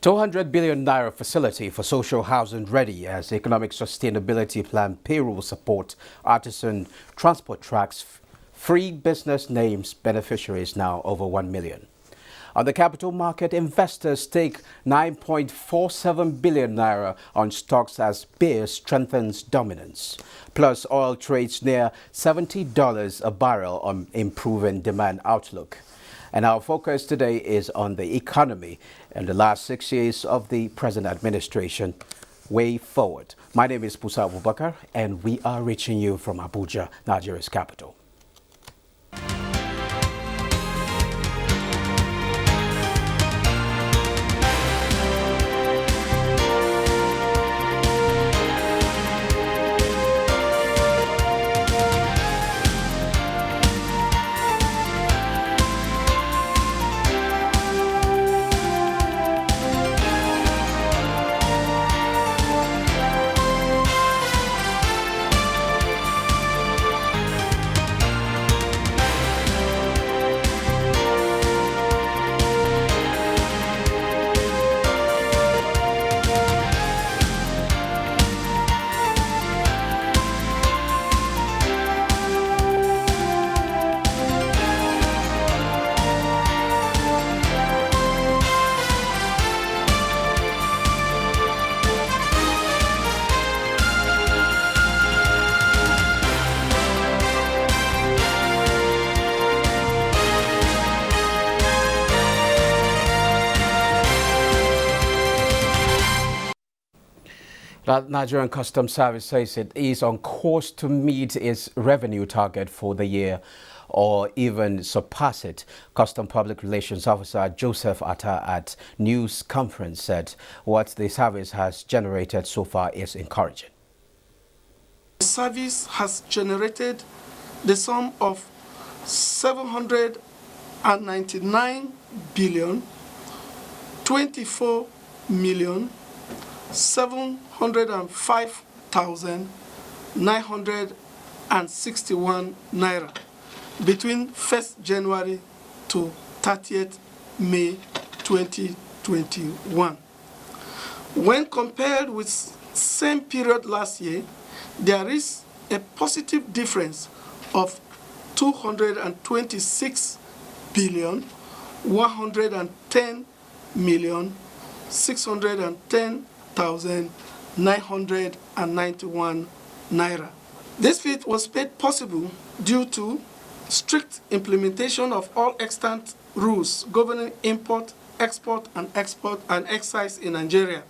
200 billion naira facility for social housing ready as economic sustainability plan payroll support artisan transport tracks free business names beneficiaries now over 1 million. On the capital market, investors take 9.47 billion naira on stocks as beer strengthens dominance. Plus, oil trades near $70 a barrel on improving demand outlook. And our focus today is on the economy and the last 6 years of the present administration way forward. My name is Pusa Abubakar and we are reaching you from Abuja, Nigeria's capital. The Nigerian Customs Service says it is on course to meet its revenue target for the year or even surpass it. Customs Public Relations Officer Joseph Atta at news conference said what the service has generated so far is encouraging. The service has generated the sum of 799 billion 24 million 705,961 naira between 1st January to 30th May 2021. When compared with same period last year, there is a positive difference of 226 billion 110 million 610,991 naira. This feat was made possible due to strict implementation of all extant rules governing import, export, and excise in Nigeria.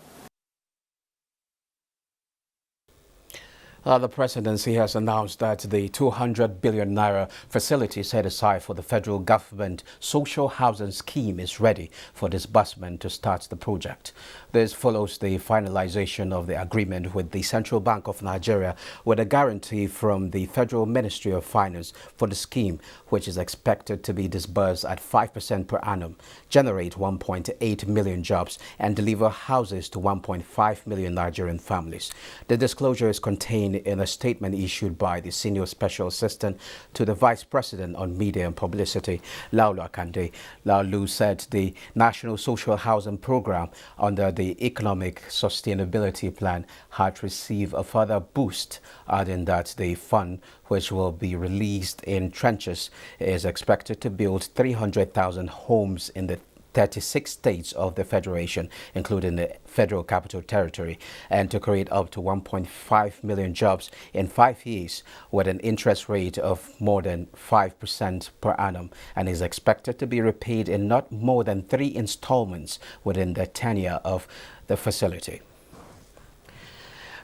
The presidency has announced that the 200 billion naira facility set aside for the federal government social housing scheme is ready for disbursement to start the project. This follows the finalization of the agreement with the Central Bank of Nigeria with a guarantee from the Federal Ministry of Finance for the scheme, which is expected to be disbursed at 5% per annum, generate 1.8 million jobs and deliver houses to 1.5 million Nigerian families. The disclosure is contained in a statement issued by the Senior Special Assistant to the Vice President on Media and Publicity, Laulu Akande. Laulu said the National Social Housing Program under the Economic Sustainability Plan had received a further boost, adding that the fund, which will be released in tranches, is expected to build 300,000 homes in the 36 states of the Federation, including the Federal Capital Territory, and to create up to 1.5 million jobs in 5 years with an interest rate of more than 5% per annum, and is expected to be repaid in not more than 3 installments within the tenure of the facility.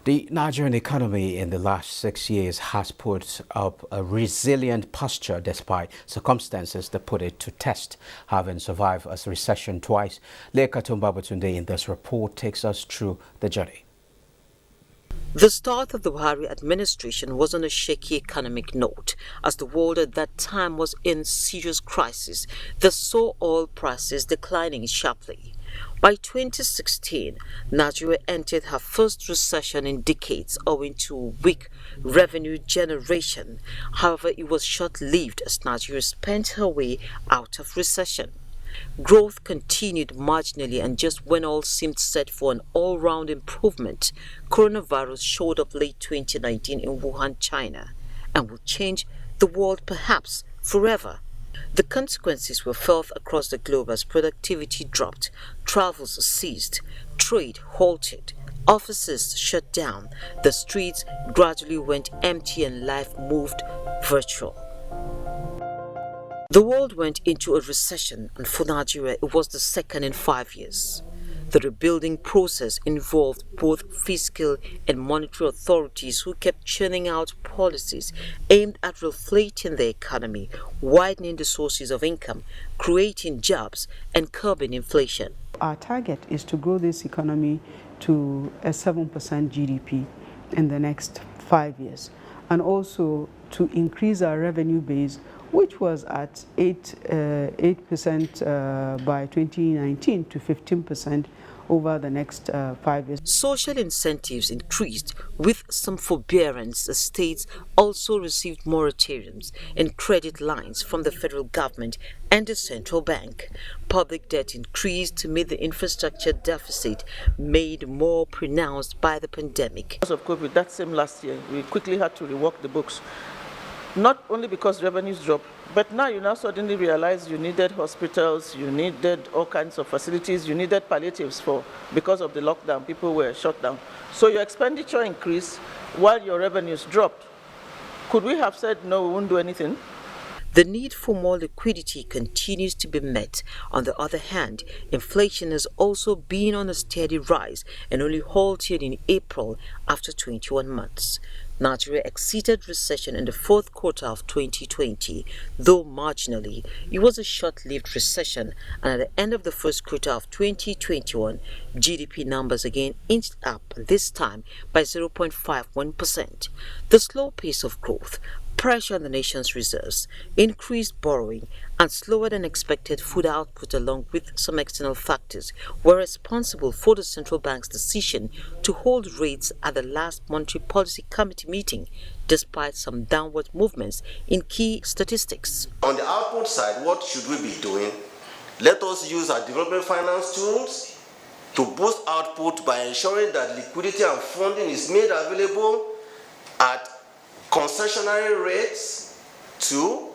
The Nigerian economy in the last 6 years has put up a resilient posture despite circumstances that put it to test, having survived a recession twice. Leka Tumbabatunde in this report takes us through the journey. The start of the Buhari administration was on a shaky economic note, as the world at that time was in serious crisis that saw oil prices declining sharply. By 2016, Nigeria entered her first recession in decades owing to weak revenue generation. However, it was short-lived as Nigeria spent her way out of recession. Growth continued marginally, and just when all seemed set for an all-round improvement, coronavirus showed up late 2019 in Wuhan, China, and will change the world perhaps forever. The consequences were felt across the globe as productivity dropped, travels ceased, trade halted, offices shut down, the streets gradually went empty, and life moved virtual. The world went into a recession, and for Nigeria it was the second in 5 years. The rebuilding process involved both fiscal and monetary authorities who kept churning out policies aimed at reflating the economy, widening the sources of income, creating jobs, and curbing inflation. Our target is to grow this economy to a 7% GDP in the next 5 years, and also to increase our revenue base, which was at 8% by 2019 to 15% over the next 5 years. Social incentives increased with some forbearance. The states also received moratoriums and credit lines from the federal government and the central bank. Public debt increased to meet the infrastructure deficit made more pronounced by the pandemic. Because of COVID, that same last year, we quickly had to rework the books. Not only because revenues dropped, but now you now suddenly realize you needed hospitals, you needed all kinds of facilities, you needed palliatives because of the lockdown, people were shut down. So your expenditure increased while your revenues dropped. Could we have said, no, we won't do anything? The need for more liquidity continues to be met. On the other hand, inflation has also been on a steady rise and only halted in April after 21 months. Nigeria exceeded recession in the fourth quarter of 2020, though marginally. It was a short-lived recession, and at the end of the first quarter of 2021, GDP numbers again inched up, this time by 0.51%. The slow pace of growth, pressure on the nation's reserves, increased borrowing, and slower than expected food output, along with some external factors, were responsible for the central bank's decision to hold rates at the last Monetary Policy Committee meeting, despite some downward movements in key statistics. On the output side, what should we be doing? Let us use our development finance tools to boost output by ensuring that liquidity and funding is made available at concessionary rates to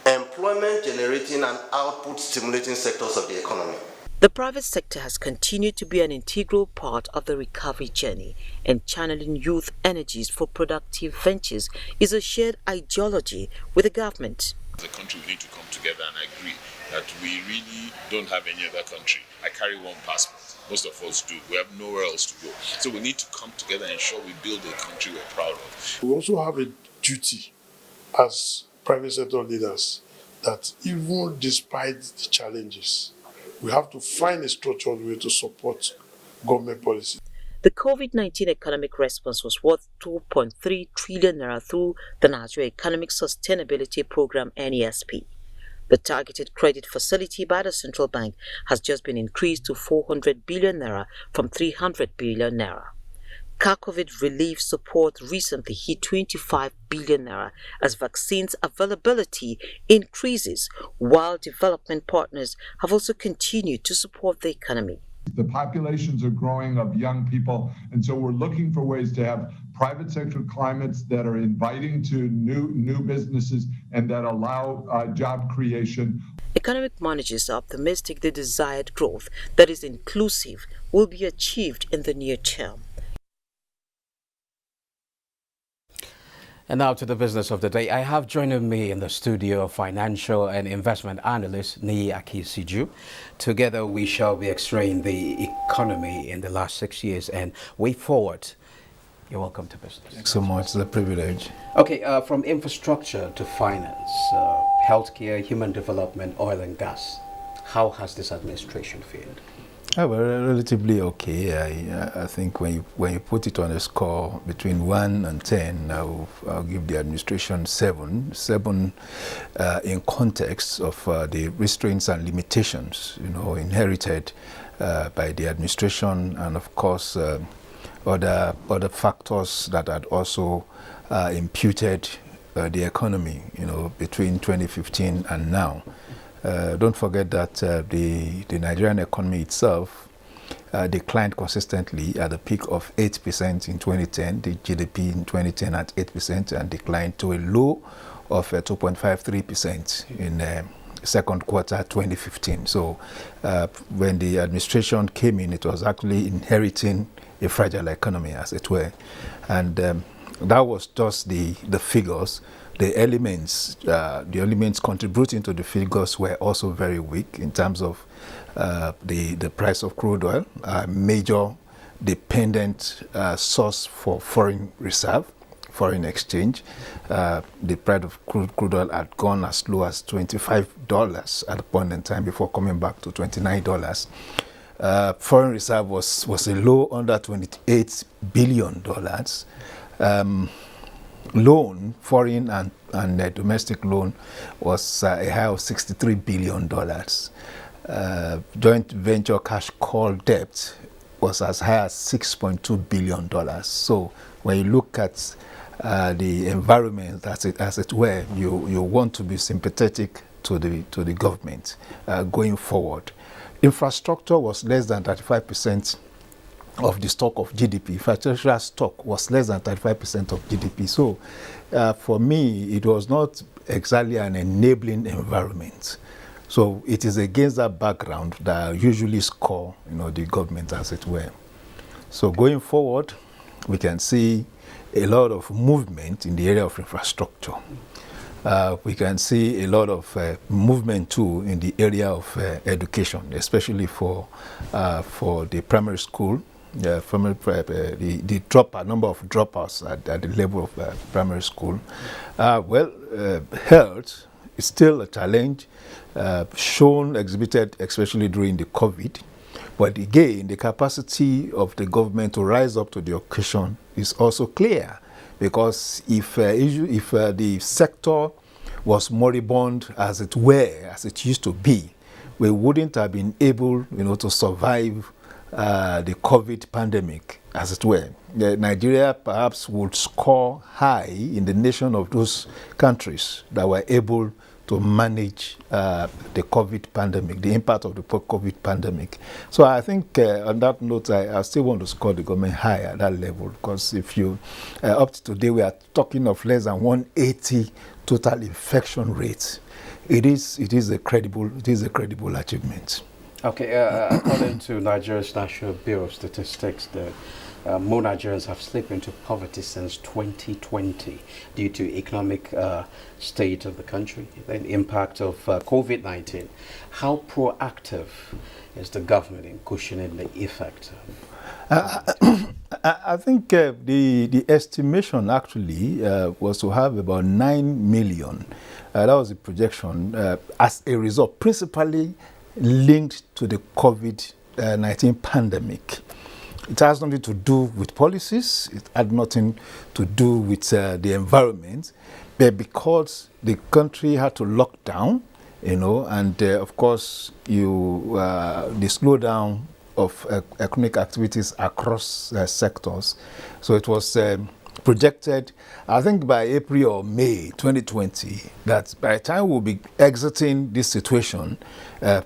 employment generating and output stimulating sectors of the economy. The private sector has continued to be an integral part of the recovery journey, and channeling youth energies for productive ventures is a shared ideology with the government. As a country, we need to come together and agree that we really don't have any other country. I carry one passport. Most of us do. We have nowhere else to go. So we need to come together and ensure we build a country we're proud of. We also have a duty as private sector leaders that even despite the challenges, we have to find a structured way to support government policy. The COVID-19 economic response was worth 2.3 trillion naira through the Nigerian Economic Sustainability Program, NESP. The targeted credit facility by the central bank has just been increased to 400 billion naira from 300 billion naira. COVID relief support recently hit 25 billion naira as vaccines availability increases, while development partners have also continued to support the economy. The populations are growing of young people, and so we're looking for ways to have private sector climates that are inviting to new businesses and that allow job creation. Economic managers are optimistic the desired growth that is inclusive will be achieved in the near term. And now to the business of the day. I have joining me in the studio financial and investment analyst Nii Akisiju. Together we shall be x-raying the economy in the last 6 years and way forward. You're welcome to business. Thanks so much. It's a privilege. Okay, from infrastructure to finance, healthcare, human development, oil and gas. How has this administration fared? Oh, well, relatively okay. I think when you put it on a score between 1 and 10, I'll give the administration 7. 7 in context of the restraints and limitations, inherited by the administration, and of course other factors that had also imputed the economy, between 2015 and now. Don't forget that the Nigerian economy itself declined consistently at a peak of 8% in 2010, the GDP in 2010 at 8%, and declined to a low of 2.53% in second quarter 2015. So when the administration came in, it was actually inheriting a fragile economy, as it were. And that was just the figures. The elements contributing to the figures were also very weak in terms of the price of crude oil, a major dependent source for foreign reserve, foreign exchange. The price of crude oil had gone as low as $25 at a point in time before coming back to $29. Foreign reserve was a low under $28 billion. Loan, foreign and domestic loan, was a high of $63 billion. Joint venture cash call debt was as high as $6.2 billion. So when you look at the environment, as it were, you want to be sympathetic to the government going forward. Infrastructure was less than 35% of the stock of GDP. Infrastructure stock was less than 35% of GDP. So for me, it was not exactly an enabling environment. So it is against that background that I usually score, the government, as it were. So going forward, we can see a lot of movement in the area of infrastructure. We can see a lot of movement too in the area of education, especially for the primary school. The number of dropouts at the level of primary school. Health is still a challenge, exhibited especially during the COVID. But again, the capacity of the government to rise up to the occasion is also clear, because if the sector was moribund, as it used to be, we wouldn't have been able, to survive the COVID pandemic, as it were. Nigeria perhaps would score high in the nation of those countries that were able to manage the COVID pandemic, the impact of the COVID pandemic. So I think on that note, I still want to score the government high at that level, because if you, up to today, we are talking of less than 180 total infection rates. It is a credible achievement. Okay, according to Nigeria's National Bureau of Statistics, more Nigerians have slipped into poverty since 2020 due to economic state of the country, the impact of COVID-19. How proactive is the government in cushioning the effect? I think the estimation actually was to have about 9 million. That was the projection as a result, principally linked to the COVID-19 pandemic. It has nothing to do with policies. It had nothing to do with the environment. But because the country had to lock down, and of course, the slowdown of economic activities across sectors. So it was projected, I think by April or May 2020, that by the time we'll be exiting this situation,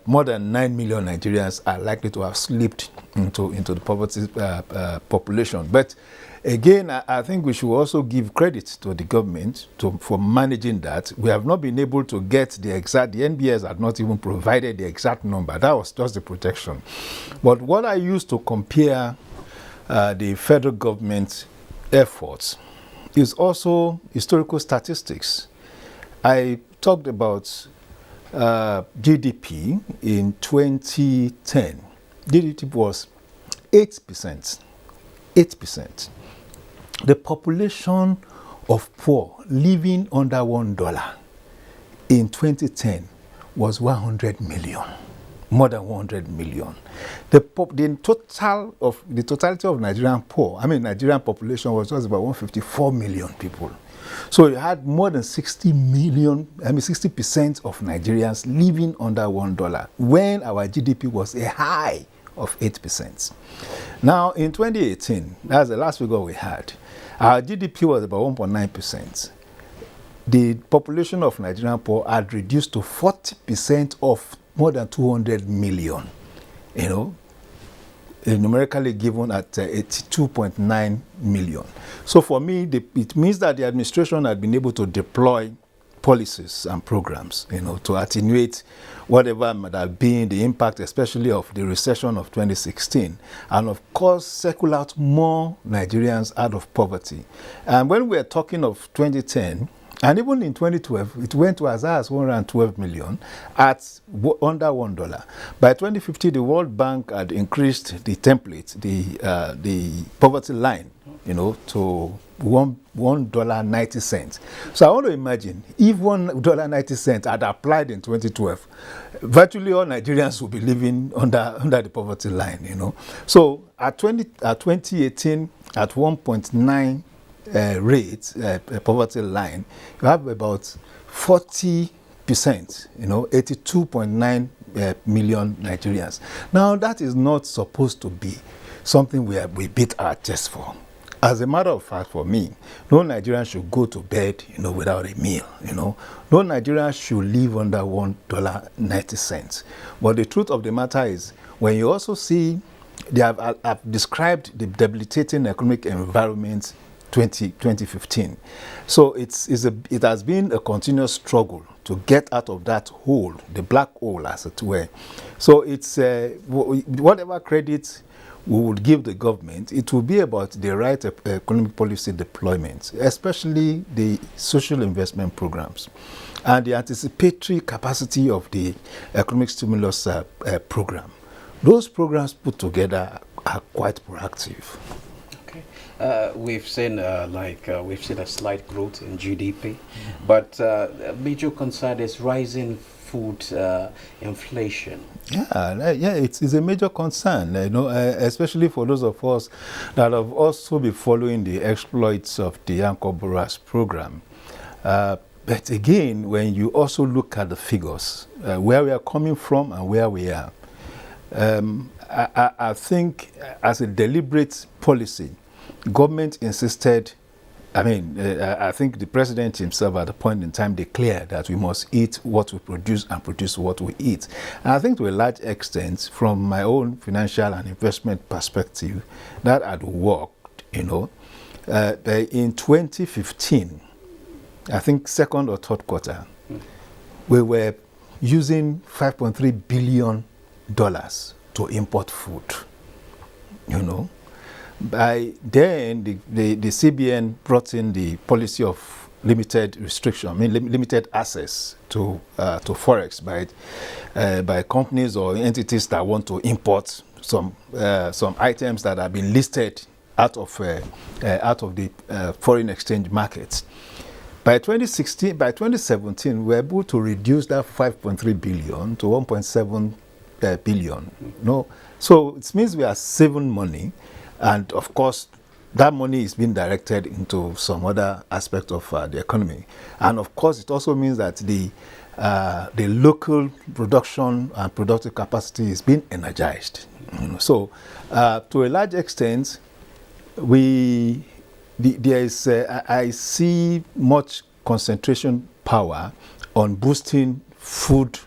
more than 9 million Nigerians are likely to have slipped into the poverty population. But again, I think we should also give credit to the government for managing that. We have not been able to get the NBS had not even provided the exact number. That was just the projection. But what I used to compare the federal government efforts is also historical statistics. I talked about GDP in 2010. GDP was 8%. 8%. The population of poor living under $1 in 2010 was 100 million. More than 100 million. The totality of Nigerian poor, Nigerian population was just about 154 million people. So you had more than 60% of Nigerians living under $1 when our GDP was a high of 8%. Now in 2018, that's the last figure we had, our GDP was about 1.9%. the population of Nigerian poor had reduced to 40% of more than 200 million, you know, numerically given at 82.9 million. So for me, it means that the administration had been able to deploy policies and programs, you know, to attenuate whatever might have been the impact, especially of the recession of 2016, and of course, circle out more Nigerians out of poverty. And when we're talking of 2010, and even in 2012, it went to as high as 112 million at under $1. By 2050, the World Bank had increased the template, the poverty line, you know, to $1.90. So I want to imagine if $1.90 had applied in 2012, virtually all Nigerians would be living under the poverty line, you know. So at 2018, at 1.9 rate, poverty line, you have about 40%, you know, 82.9 million Nigerians. Now, that is not supposed to be something we beat our chest for. As a matter of fact, for me, no Nigerian should go to bed, you know, without a meal, you know. No Nigerian should live under $1.90. But the truth of the matter is, when you also see, they have described the debilitating economic environment 2015. So it has been a continuous struggle to get out of that hole, the black hole, as it were. So it's whatever credit we would give the government, it will be about the right economic policy deployment, especially the social investment programs and the anticipatory capacity of the economic stimulus program. Those programs put together are quite proactive. We've seen we've seen a slight growth in GDP, but a major concern is rising food inflation. Yeah, it's a major concern, you know, especially for those of us that have also been following the exploits of the Anchor Borrowers program. But again, when you also look at the figures, where we are coming from and where we are, I think as a deliberate policy, government insisted, I think the president himself at the point in time declared that we must eat what we produce and produce what we eat. And I think to a large extent, from my own financial and investment perspective, that had worked, you know. In 2015, I think second or third quarter, we were using $5.3 billion to import food, you know. By then, the CBN brought in the policy of limited restriction, limited access to forex by companies or entities that want to import some items that have been listed out of the foreign exchange markets. By 2017, we were able to reduce that 5.3 billion to 1.7 billion. No, so it means we are saving money. And of course, that money is being directed into some other aspect of the economy. And of course, it also means that the local production and productive capacity is being energized. So, to a large extent, I see much concentration power on boosting food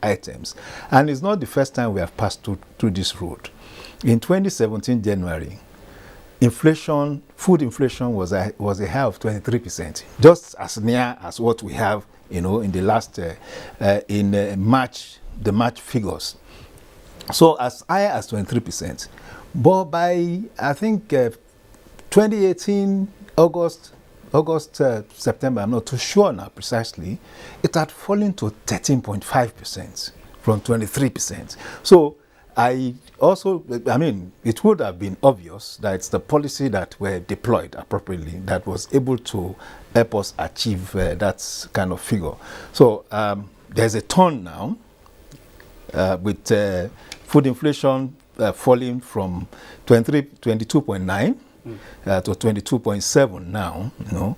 items. And it's not the first time we have passed through this road. In 2017 January, food inflation was a high of 23%, just as near as what we have, you know, in the last March, the March figures. So as high as 23%. But by I think 2018 August, September, I'm not too sure now precisely, it had fallen to 13.5% from 23%. So it would have been obvious that it's the policy that were deployed appropriately that was able to help us achieve that kind of figure. So there's a turn now with food inflation falling from 22.9 to 22.7 now. You know,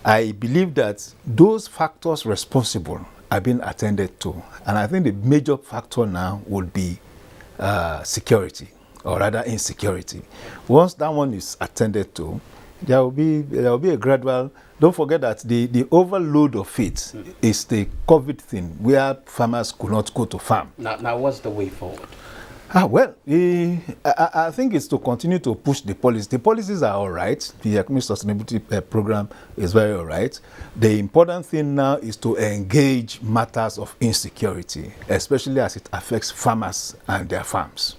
I believe that those factors responsible are being attended to, and I think the major factor now would be security, or rather insecurity. Once that one is attended to, There will be a gradual. Don't forget that the overload of it is the COVID thing, where farmers could not go to farm. Now what's the way forward? Well, I think it's to continue to push the policies. The policies are all right. The economic sustainability program is very all right. The important thing now is to engage matters of insecurity, especially as it affects farmers and their farms.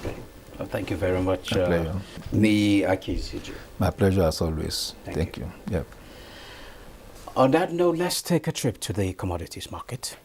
Okay. Well, thank you very much. My pleasure. My pleasure as always. Thank you. Yep. On that note, let's take a trip to the commodities market.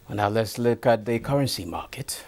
Now let's look at the currency market.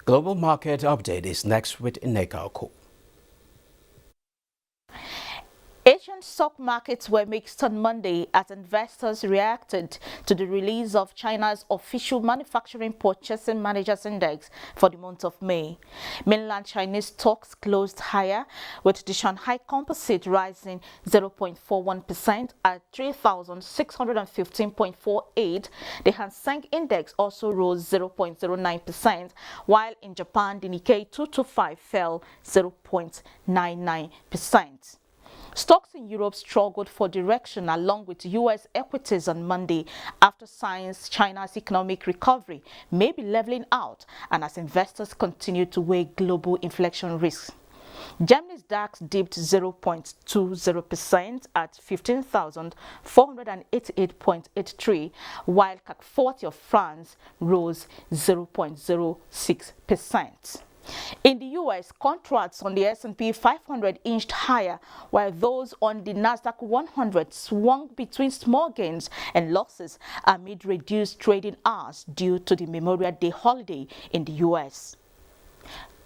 Global Market Update is next with Ineka Oko. Asian stock markets were mixed on Monday as investors reacted to the release of China's official Manufacturing Purchasing Managers Index for the month of May. Mainland Chinese stocks closed higher, with the Shanghai Composite rising 0.41% at 3,615.48. The Hang Seng Index also rose 0.09%, while in Japan the Nikkei 225 fell 0.99%. Stocks in Europe struggled for direction along with U.S. equities on Monday after signs China's economic recovery may be leveling out and as investors continue to weigh global inflation risks. Germany's DAX dipped 0.20% at 15,488.83, while CAC 40 of France rose 0.06%. In the U.S., contracts on the S&P 500 inched higher, while those on the Nasdaq 100 swung between small gains and losses amid reduced trading hours due to the Memorial Day holiday in the U.S.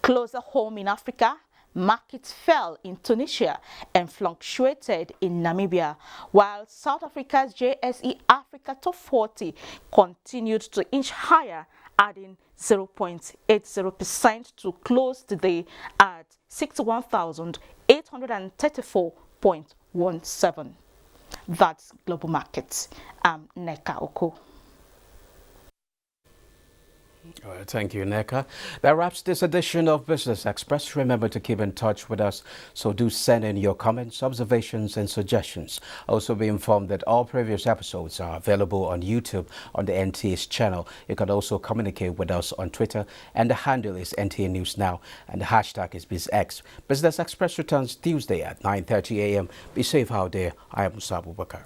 Closer home in Africa, markets fell in Tunisia and fluctuated in Namibia, while South Africa's JSE Africa Top 40 continued to inch higher, adding 0.80% to close the day at 61,834.17. That's Global Markets. I'm Neka Oko. All right, thank you, Neka. That wraps this edition of Business Express. Remember to keep in touch with us, so do send in your comments, observations, and suggestions. Also be informed that all previous episodes are available on YouTube on the NTA's channel. You can also communicate with us on Twitter, and the handle is NTA News Now, and the hashtag is BizX. Business Express returns Tuesday at 9:30 a.m. Be safe out there. I am Musa Abubakar.